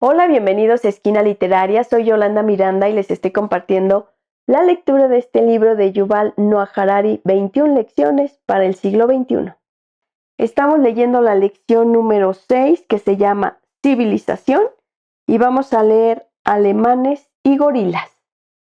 Hola, bienvenidos a Esquina Literaria. Soy Yolanda Miranda y les estoy compartiendo la lectura de este libro de Yuval Noah Harari, 21 lecciones para el siglo XXI. Estamos leyendo la lección número 6 que se llama Civilización y vamos a leer Alemanes y gorilas.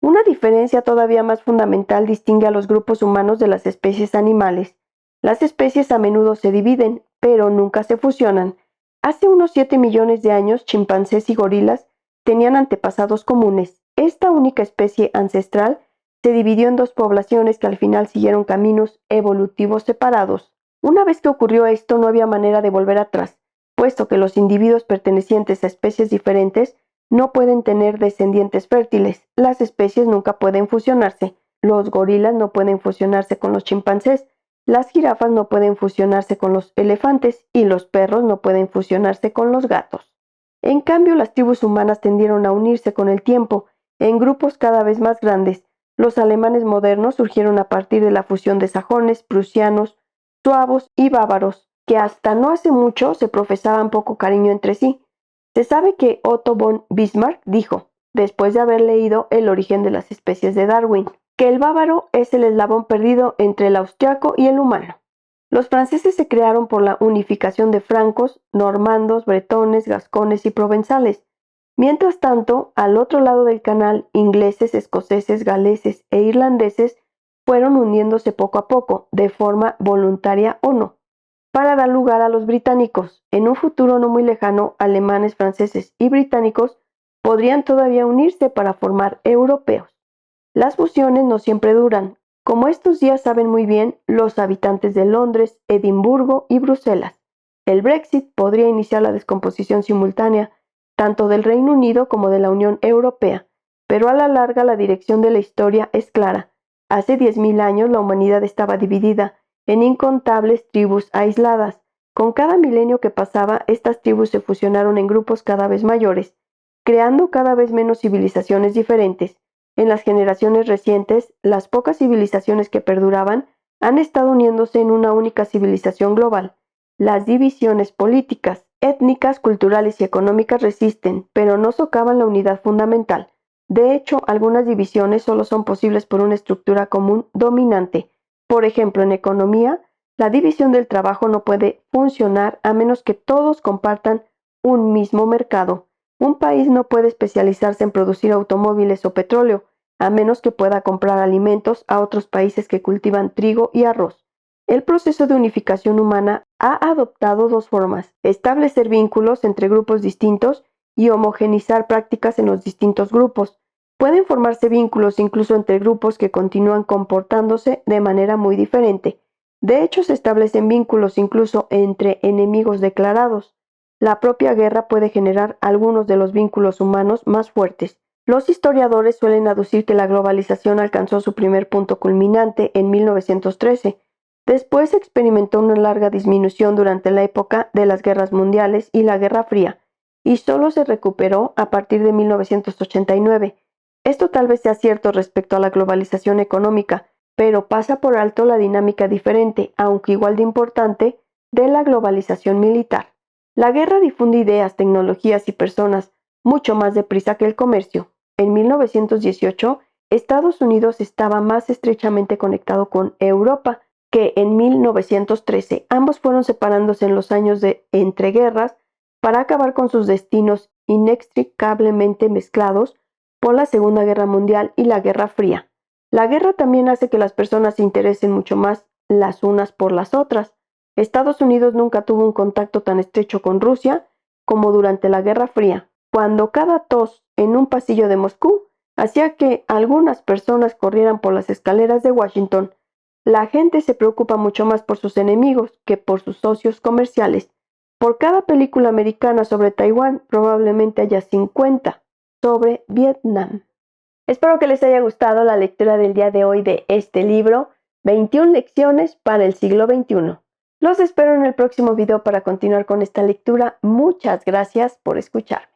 Una diferencia todavía más fundamental distingue a los grupos humanos de las especies animales. Las especies a menudo se dividen, pero nunca se fusionan. Hace unos 7 millones de años, chimpancés y gorilas tenían antepasados comunes. Esta única especie ancestral se dividió en dos poblaciones que al final siguieron caminos evolutivos separados. Una vez que ocurrió esto, no había manera de volver atrás, puesto que los individuos pertenecientes a especies diferentes no pueden tener descendientes fértiles. Las especies nunca pueden fusionarse. Los gorilas no pueden fusionarse con los chimpancés. Las jirafas no pueden fusionarse con los elefantes y los perros no pueden fusionarse con los gatos. En cambio, las tribus humanas tendieron a unirse con el tiempo, en grupos cada vez más grandes. Los alemanes modernos surgieron a partir de la fusión de sajones, prusianos, suavos y bávaros, que hasta no hace mucho se profesaban poco cariño entre sí. Se sabe que Otto von Bismarck dijo, después de haber leído El origen de las especies de Darwin, que el bávaro es el eslabón perdido entre el austriaco y el humano. Los franceses se crearon por la unificación de francos, normandos, bretones, gascones y provenzales. Mientras tanto, al otro lado del canal, ingleses, escoceses, galeses e irlandeses fueron uniéndose poco a poco, de forma voluntaria o no, para dar lugar a los británicos. En un futuro no muy lejano, alemanes, franceses y británicos podrían todavía unirse para formar europeos. Las fusiones no siempre duran. Como estos días saben muy bien los habitantes de Londres, Edimburgo y Bruselas, el Brexit podría iniciar la descomposición simultánea tanto del Reino Unido como de la Unión Europea, pero a la larga la dirección de la historia es clara. Hace 10.000 años la humanidad estaba dividida en incontables tribus aisladas. Con cada milenio que pasaba, estas tribus se fusionaron en grupos cada vez mayores, creando cada vez menos civilizaciones diferentes. En las generaciones recientes, las pocas civilizaciones que perduraban han estado uniéndose en una única civilización global. Las divisiones políticas, étnicas, culturales y económicas resisten, pero no socavan la unidad fundamental. De hecho, algunas divisiones solo son posibles por una estructura común dominante. Por ejemplo, en economía, la división del trabajo no puede funcionar a menos que todos compartan un mismo mercado. Un país no puede especializarse en producir automóviles o petróleo, a menos que pueda comprar alimentos a otros países que cultivan trigo y arroz. El proceso de unificación humana ha adoptado dos formas: establecer vínculos entre grupos distintos y homogeneizar prácticas en los distintos grupos. Pueden formarse vínculos incluso entre grupos que continúan comportándose de manera muy diferente. De hecho, se establecen vínculos incluso entre enemigos declarados. La propia guerra puede generar algunos de los vínculos humanos más fuertes. Los historiadores suelen aducir que la globalización alcanzó su primer punto culminante en 1913. Después experimentó una larga disminución durante la época de las guerras mundiales y la Guerra Fría, y solo se recuperó a partir de 1989. Esto tal vez sea cierto respecto a la globalización económica, pero pasa por alto la dinámica diferente, aunque igual de importante, de la globalización militar. La guerra difunde ideas, tecnologías y personas mucho más deprisa que el comercio. En 1918, Estados Unidos estaba más estrechamente conectado con Europa que en 1913. Ambos fueron separándose en los años de entreguerras para acabar con sus destinos inextricablemente mezclados por la Segunda Guerra Mundial y la Guerra Fría. La guerra también hace que las personas se interesen mucho más las unas por las otras. Estados Unidos nunca tuvo un contacto tan estrecho con Rusia como durante la Guerra Fría, cuando cada tos en un pasillo de Moscú hacía que algunas personas corrieran por las escaleras de Washington. La gente se preocupa mucho más por sus enemigos que por sus socios comerciales. Por cada película americana sobre Taiwán, probablemente haya 50 sobre Vietnam. Espero que les haya gustado la lectura del día de hoy de este libro, 21 lecciones para el siglo XXI. Los espero en el próximo video para continuar con esta lectura. Muchas gracias por escucharme.